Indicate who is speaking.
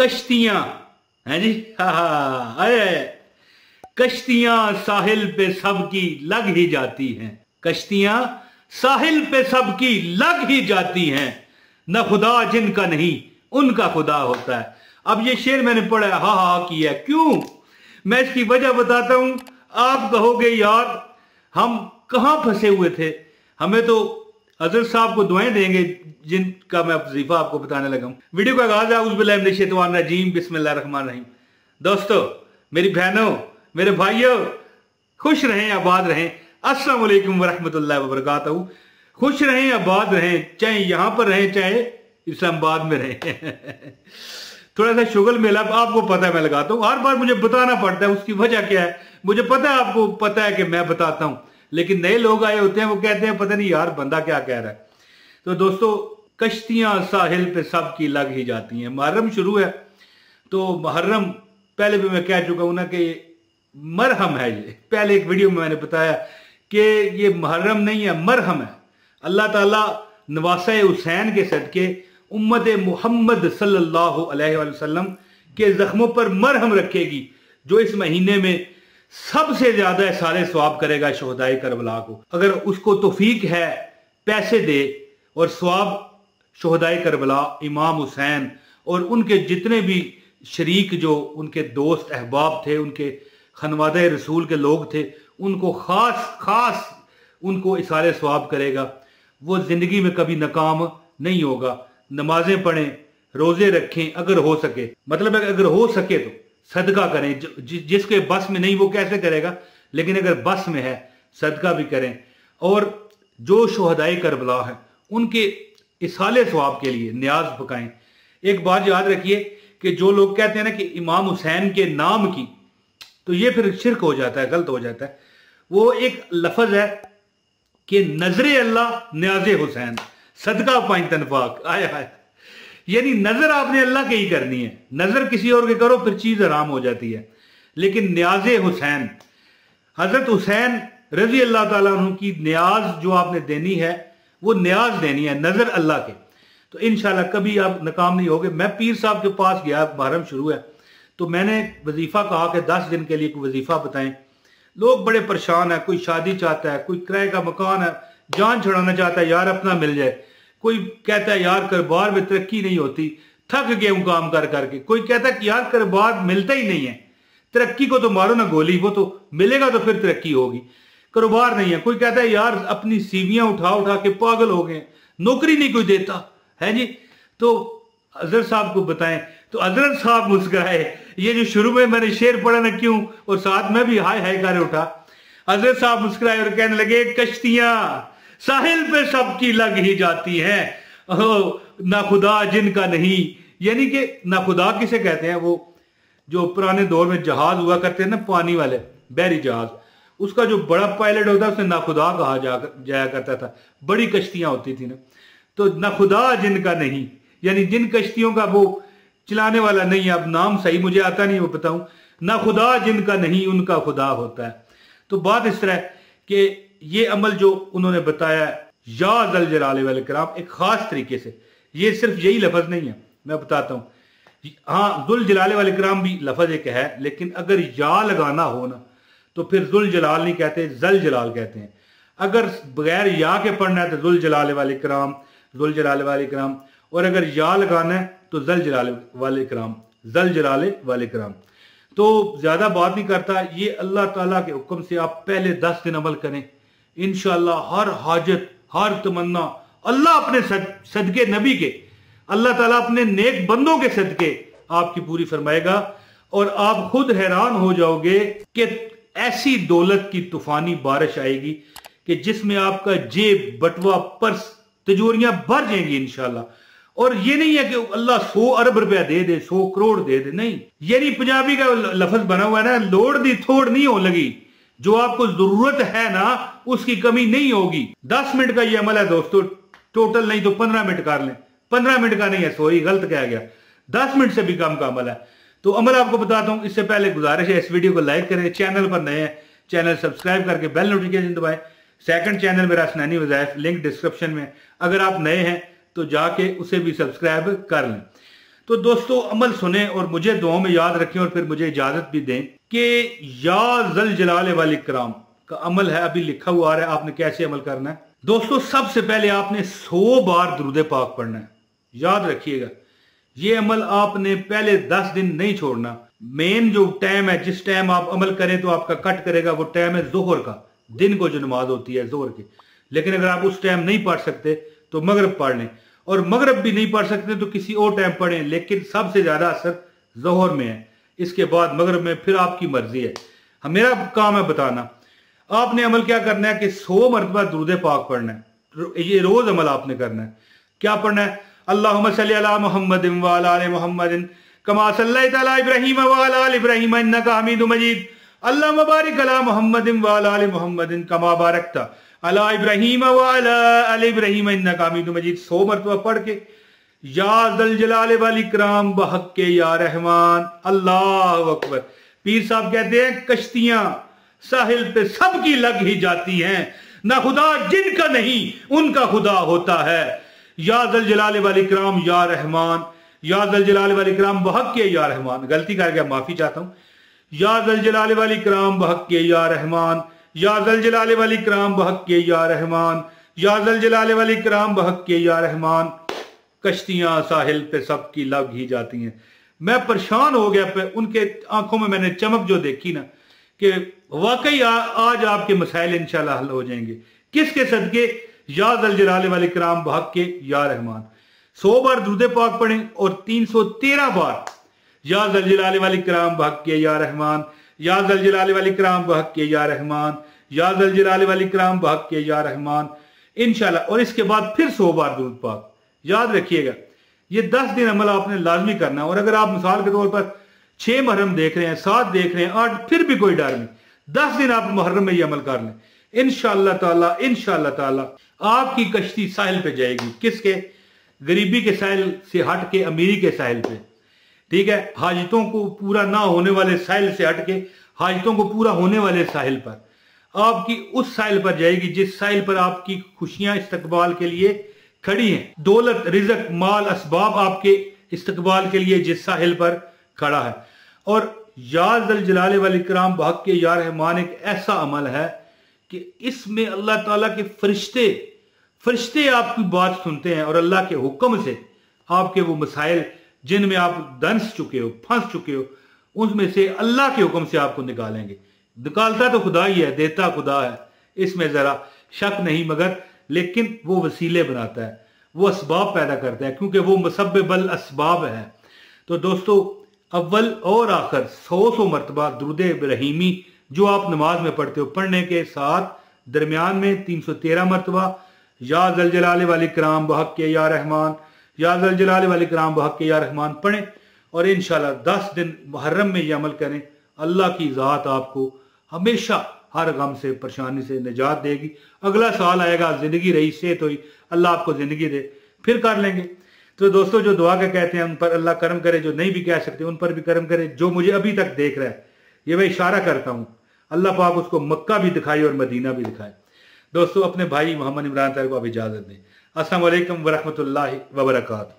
Speaker 1: कश्तियां हैं जी, कश्तियां साहिल पे सबकी लग ही जाती हैं, कश्तियां साहिल पे सबकी लग ही जाती हैं, न खुदा जिनका नहीं उनका खुदा होता है। अब ये शेर मैंने पढ़ा है, हा हा किया, क्यों? मैं इसकी वजह बताता हूं। आप कहोगे यार हम कहां फंसे हुए थे, हमें तो हजरत साहब को दुआएं देंगे जिनका मैं वजीफा आपको बताने लगा हूं। वीडियो का आगाज है औज़ु बिल्लाहि मिनश शैतानिर रजीम, बिस्मिल्लाहिर रहमानिर रहीम। दोस्तों, मेरी बहनों, मेरे भाइयों, खुश रहें, आबाद रहें। अस्सलाम वालेकुम वरहमतुल्लाहि वबरकातुहू। खुश रहें, आबाद रहें, चाहे यहां पर रहें चाहे इस्लामाबाद में रहें। थोड़ा सा शुगल मेला आपको पता है मैं लगाता हूं, हर बार मुझे बताना पड़ता है, उसकी वजह क्या है मुझे पता है, आपको पता है कि मैं बताता हूं, लेकिन नए लोग आए होते हैं वो कहते हैं पता नहीं यार बंदा क्या कह रहा है। तो दोस्तों, कश्तियां साहिल पे सबकी लग ही जाती हैं। मुहर्रम शुरू है, तो मुहर्रम पहले भी मैं कह चुका हूं ना कि मरहम है। ये पहले एक वीडियो में मैंने बताया कि ये मुहर्रम नहीं है, मरहम है। अल्लाह ताला नवासा हुसैन के सदके उम्मत मोहम्मद सल्लल्लाहु अलैहि वसल्लम के जख्मों पर मरहम रखेगी। जो इस महीने में सबसे ज्यादा सारे सवाब करेगा शोहदाए करबला को, अगर उसको तौफीक है पैसे दे और सवाब शोहदाए करबला इमाम हुसैन और उनके जितने भी शरीक जो उनके दोस्त अहबाब थे, उनके खनवादे रसूल के लोग थे, उनको खास उनको इसारे सवाब करेगा। वो जिंदगी में कभी नाकाम नहीं होगा। नमाजें पढ़ें, रोजे रखें अगर हो सके, मतलब अगर हो सके तो सदका करें। जिसके बस में नहीं वो कैसे करेगा, लेकिन अगर बस में है सदका भी करें। और जो शोहदाए करबला है उनके इसाले सवाब के लिए न्याज पकाएं। एक बात याद रखिए कि जो लोग कहते हैं ना कि इमाम हुसैन के नाम की, तो ये फिर शिरक हो जाता है, गलत हो जाता है। वो एक लफ्ज है कि नजरे अल्लाह न्याजे हुसैन, सदका पाइन तनफाक, आया है। यानी नजर आपने अल्लाह के ही करनी है, नजर किसी और के करो फिर चीज हराम हो जाती है। लेकिन न्याजे हुसैन, हजरत हुसैन रजी अल्लाह ताला अन्हु की न्याज जो आपने देनी है वो न्याज देनी है नजर अल्लाह के, तो इंशाल्लाह कभी आप नाकाम नहीं होगे। मैं पीर साहब के पास गया, मुहर्रम शुरू है, तो मैंने वजीफा कहा कि 10 दिन के लिए कोई वजीफा बताएं। लोग बड़े परेशान है, कोई शादी चाहता है, कोई किराए का मकान है, जान छुड़ाना चाहता है यार अपना मिल जाए, कोई कहता है यार कारोबार में तरक्की नहीं होती, थक गए हूं काम कर करके, कोई कहता है कि यार कारोबार मिलता ही नहीं है, तरक्की को तो मारो ना गोली, वो तो मिलेगा तो फिर तरक्की होगी, कारोबार नहीं है। कोई कहता है यार अपनी सीवियां उठा उठा के पागल हो गए, नौकरी नहीं कोई देता है जी। तो हजरत साहब को बताएं, तो हजरत साहब मुस्कुराए। ये जो शुरू में मैंने शेर पढ़ा ना क्यों, और साथ में भी हाय हाय कर उठा। हजरत साहब मुस्कुराए और कहने लगे कश्तियां साहिल पे सबकी लग ही जाती हैं, ना खुदा जिनका नहीं। यानी कि ना खुदा किसे कहते हैं, वो जो पुराने दौर में जहाज हुआ करते हैं ना, पानी वाले बहरी जहाज, उसका जो बड़ा पायलट होता है उसे ना खुदा कहा जाया करता था। बड़ी कश्तियां होती थी ना, तो ना खुदा जिनका नहीं, यानी जिन कश्तियों का वो चलाने वाला नहीं, अब नाम सही मुझे आता नहीं वो बताऊं, ना खुदा जिनका नहीं उनका खुदा होता है। तो बात इस तरह कि ये अमल जो उन्होंने बताया या ज़ल जलाले वल इकराम, एक खास तरीके से, ये सिर्फ यही लफ्ज नहीं है, मैं बताता हूं। हाँ, जुल जलाले वल इकराम भी लफ्ज एक है, लेकिन अगर या लगाना हो ना तो फिर जुल जलाल नहीं कहते, जल जलाल कहते हैं। अगर बगैर या के पढ़ना है तो जुल जलाले वल इकराम, जुल जलाले वल इकराम, और अगर या लगाना है तो जल जलाले वल इकराम, जल जलाले वल इकराम। तो ज्यादा बात नहीं करता, ये अल्लाह ताला के हुक्म से आप पहले 10 दिन अमल करें, इंशाअल्लाह हर हाजत हर तमन्ना अल्लाह अपने सदके नबी के, अल्लाह ताला अपने नेक बंदों के सदके आपकी पूरी फरमाएगा। और आप खुद हैरान हो जाओगे कि ऐसी दौलत की तूफानी बारिश आएगी कि जिसमें आपका जेब, बटवा, पर्स, तिजोरियां भर जाएंगी इंशाअल्लाह। और ये नहीं है कि अल्लाह 100 अरब रुपया दे दे, 100 करोड़ दे दे, नहीं। ये नहीं पंजाबी का लफ्ज बना हुआ है ना, लोड़ दी थोड़ नहीं हो लगी, जो आपको जरूरत है ना उसकी कमी नहीं होगी। 10 मिनट का ये अमल है दोस्तों, टोटल नहीं तो 15 मिनट कर लें, 15 मिनट का नहीं है, सॉरी गलत कहा गया, 10 मिनट से भी कम का अमल है। तो अमल आपको बताता हूं, इससे पहले गुजारिश है इस वीडियो को लाइक करें, चैनल पर नए हैं चैनल सब्सक्राइब करके बेल नोटिफिकेशन दबाएं। सेकंड चैनल मेरा असनानी वज़ाइफ, लिंक डिस्क्रिप्शन में, अगर आप नए हैं तो जाके उसे भी सब्सक्राइब कर लें। तो दोस्तों अमल सुने और मुझे दुआओं में याद रखें और फिर मुझे इजाजत भी दें कि या जल जलाले वाल इकराम का अमल है, अभी लिखा हुआ आ रहा है, आपने कैसे अमल करना है। दोस्तों सबसे पहले आपने 100 बार दुरूद पाक पढ़ना है, याद रखिएगा। ये अमल आपने पहले 10 दिन नहीं छोड़ना। मेन जो टाइम है, जिस टाइम आप अमल करें तो आपका कट करेगा, वो टाइम है जोहर का, दिन को जो नमाज होती है जोहर की। लेकिन अगर आप उस टाइम नहीं पढ़ सकते तो मगरब पढ़ लें, और मगरब भी नहीं पढ़ सकते तो किसी और टाइम पढ़ें, लेकिन सबसे ज्यादा असर जोहर में है। इसके बाद मगरब में फिर आपकी मर्जी है। मेरा काम है बताना। आपने अमल क्या करना है कि 100 मरतबा दुरूद पाक पढ़ना है। ये रोज अमल आपने करना है। क्या पढ़ना है? अल्लाहुम्मा सल्ली अला मुहम्मदिन व अला आलि मुहम्मदिन कमा सल्लैता अला इब्राहीम व अला आलि इब्राहीम इन्नका हमीदुम मजीद। अल्लाहुम्मा बारिक अला मुहम्मदिन व अला आलि मुहम्मदिन कमा बारकता अला इब्राहीम व अला आलि इब्राहीम इन्नका हमीदुम मजीद 100 मरतबा पढ़ के या ज़ल जलाल वल इकराम बहक के या रहमान। अल्लाहु अकबर। पीर साहब कहते हैं कश्तियां साहिल पे सबकी लग ही जाती हैं, ना खुदा जिनका नहीं उनका खुदा होता है। या ज़ल जलाल वल इकराम या रहमान, या ज़ल जलाल वल इकराम बहक के या रहमान। गलती कर गया, माफी चाहता हूं। या ज़ल जलाल वल इकराम बहक के या रहमान, या ज़ल जलाल वल इकराम बहक के या रहमान, या ज़ल जलाल वल इकराम बहक के या रहमान। कश्तियां साहिल पे सबकी लग ही जाती हैं। मैं परेशान हो गया पे उनके आंखों में मैंने चमक जो देखी ना, कि वाकई आज आपके मसाइल इंशाल्लाह हल हो जाएंगे। किसके सदके? या ज़ल जलाल वल इकराम बहक के या रहमान। 100 बार दुरूद पाक पढ़ें और 313 बार या ज़ल जलाल वल इकराम बहक के या रहमान, या ज़ल जलाल वल इकराम बहक के या रहमान, या ज़ल जलाल वल इकराम बहक के या रहमान इंशाल्लाह। और इसके बाद फिर 100 बार दुरूद पाक। याद रखिएगा, ये 10 दिन अमल आपने लाजमी करना है। और अगर आप मिसाल के तौर पर 6 मुहर्रम देख रहे हैं, 7 देख रहे हैं, 8, फिर भी कोई डर नहीं। 10 दिन आप मुहर्रम में ये अमल कर लें, इंशाअल्लाह ताला आपकी कश्ती साहिल पे जाएगी। किसके? गरीबी के साहिल से हट के अमीरी के साहिल पे। ठीक है, हाजतों को पूरा ना होने वाले साहिल से हट के हाजतों को पूरा होने वाले साहिल पर, आपकी उस साहिल पर जाएगी जिस साहिल पर आपकी खुशियां इस्तकबाल के लिए खड़ी हैं। दौलत, रिज़्क, माल, असबाब आपके इस्तकबाल के लिए जिस साहिल पर खड़ा है। और या ज़ल जलाल वल इकराम बहक के या रहमान एक ऐसा अमल है कि इसमें अल्लाह ताला के फरिश्ते आपकी बात सुनते हैं और अल्लाह के हुक्म से आपके वो मसाइल जिनमें आप दंस चुके हो, फंस चुके हो, उसमें से अल्लाह के हुक्म से आपको निकालेंगे। निकालता तो खुदा ही है, देता खुदा है, इसमें जरा शक नहीं, मगर लेकिन वो वसीले बनाता है, वो असबाब पैदा करता है, क्योंकि वो मुसब्बिबुल असबाब है। तो दोस्तों अव्वल और आखिर 100 मरतबा दुरूद इब्राहीमी जो आप नमाज में पढ़ते हो, पढ़ने के साथ दरमियान में 313 मरतबा या ज़ल जलाल वल इकराम बहक के या रहमान, या ज़ल जलाल वल इकराम बहक के या रहमान पढ़ें। और इंशाल्लाह 10 दिन मुहर्रम में ये अमल करें। अल्लाह की ज़ात आपको हमेशा हर गम से, परेशानी से निजात देगी। अगला साल आएगा, जिंदगी रही, सेहत हुई, अल्लाह आपको जिंदगी दे, फिर कर लेंगे। तो दोस्तों जो दुआ का कहते हैं उन पर अल्लाह करम करे, जो नहीं भी कह सकते उन पर भी करम करे। जो मुझे अभी तक देख रहा है, ये मैं इशारा करता हूँ, अल्लाह पाक उसको मक्का भी दिखाए और मदीना भी दिखाए। दोस्तों अपने भाई मोहम्मद इमरान ताहिर को अब इजाजत दें। अस्सलाम वालेकुम व रहमतुल्लाहि व बरकातहू।